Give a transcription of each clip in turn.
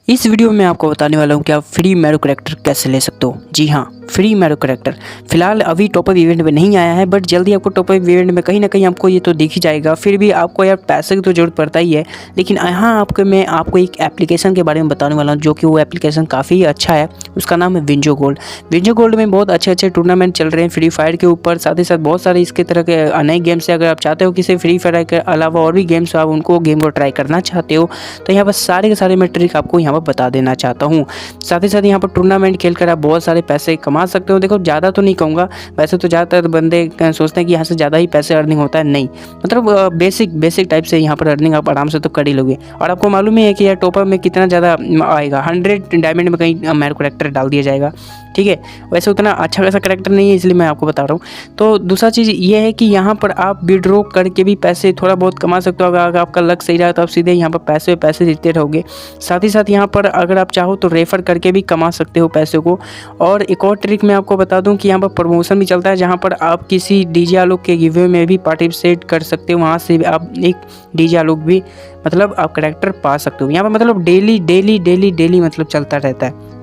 इस वीडियो में आपको बताने वाला हूँ कि आप फ्री मैरो करेक्टर कैसे ले सकते हो। जी हाँ, फ्री मैरो करेक्टर फिलहाल अभी टॉपअप इवेंट में नहीं आया है, बट जल्दी आपको टॉपअप इवेंट में कहीं ना कहीं आपको ये तो दिख ही जाएगा। फिर भी आपको यार पैसे की तो जरूरत पड़ता ही है, लेकिन यहाँ मैं आपको एक एप्लीकेशन के बारे में बताने वाला हूँ जो कि वो एप्लीकेशन काफ़ी अच्छा है। उसका नाम है विंजो गोल्ड। विंजो गोल्ड में बहुत अच्छे अच्छे टूर्नामेंट चल रहे हैं फ्री फायर के ऊपर, साथ ही साथ बहुत सारे इसके तरह के नए गेम्स है। अगर आप चाहते हो कि सिर्फ फ्री फायर के अलावा और भी गेम्स आप उनको गेम को ट्राई करना चाहते हो तो यहाँ पर सारे के सारे मैं ट्रिक आपको यहाँ पर बता देना चाहता हूँ। साथ ही साथ यहाँ पर टूर्नामेंट खेलकर आप बहुत सारे पैसे कमा सकते हो। देखो ज़्यादा तो नहीं कहूँगा, वैसे तो ज़्यादातर बंदे सोचते हैं कि यहाँ से ज़्यादा ही पैसे अर्निंग होता है, नहीं, मतलब बेसिक टाइप से यहाँ पर अर्निंग आप आराम से तो कर ही लोगे। और आपको मालूम ही है कि यार टॉपअप में कितना ज़्यादा आएगा, 100 डायमंड में कहीं मैरो करेक्टर डाल दिया जाएगा, ठीक है। वैसे उतना अच्छा खासा करेक्टर नहीं है, इसलिए मैं आपको बता रहा हूँ। तो दूसरा चीज़ ये है कि यहाँ पर आप विड्रॉ करके भी पैसे थोड़ा बहुत कमा सकते हो। अगर आपका लक सही रहा तो आप सीधे यहाँ पर पैसे देते रहोगे। साथ ही साथ यहाँ पर अगर आप चाहो तो रेफर करके भी कमा सकते हो पैसे को। और एक और ट्रिक मैं आपको बता दूं कि यहाँ पर प्रमोशन भी चलता है, जहाँ पर आप किसी डीजे आलोक के गिवे में भी पार्टिसिपेट कर सकते हो। वहाँ से आप एक डीजे आलोक भी मतलब आप करेक्टर पा सकते हो। यहाँ पर मतलब डेली मतलब चलता रहता है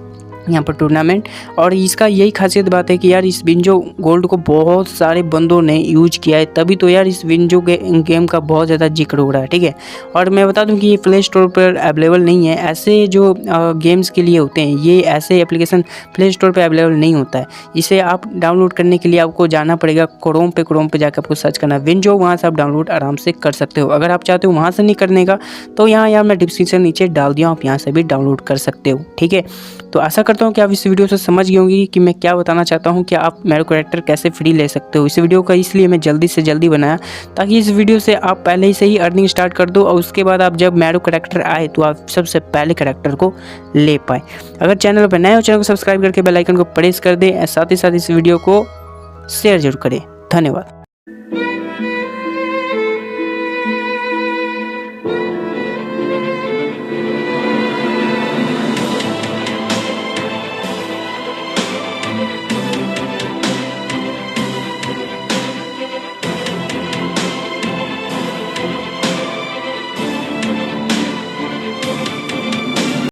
यहाँ पर टूर्नामेंट। और इसका यही खासियत बात है कि यार इस विंजो गोल्ड को बहुत सारे बंदों ने यूज किया है, तभी तो यार इस विंजो गेम का बहुत ज़्यादा जिक्र हो रहा है, ठीक है। और मैं बता दूं कि ये प्ले स्टोर पर अवेलेबल नहीं है। ऐसे जो गेम्स के लिए होते हैं ये ऐसे एप्लीकेशन प्ले स्टोर पर अवेलेबल नहीं होता है। इसे आप डाउनलोड करने के लिए आपको जाना पड़ेगा क्रोम पे जाकर आपको सर्च करना विंजो, वहाँ से आप डाउनलोड आराम से कर सकते हो। अगर आप चाहते हो वहाँ से नहीं करने का तो यहाँ यार मैं डिस्क्रिप्शन नीचे डाल दिया हूँ, आप यहाँ से भी डाउनलोड कर सकते हो, ठीक है। तो आशा करता हूँ कि आप इस वीडियो से समझ गए होंगे कि मैं क्या बताना चाहता हूँ कि आप मैरो करेक्टर कैसे फ्री ले सकते हो। इस वीडियो का इसलिए मैं जल्दी से जल्दी बनाया ताकि इस वीडियो से आप पहले ही से ही अर्निंग स्टार्ट कर दो और उसके बाद आप जब मैरो करेक्टर आए तो आप सबसे पहले करेक्टर को ले पाए। अगर चैनल पर नए हो चैनल को सब्सक्राइब करके बेल आइकन को प्रेस कर दें, साथ ही साथ इस वीडियो को शेयर जरूर करें। धन्यवाद।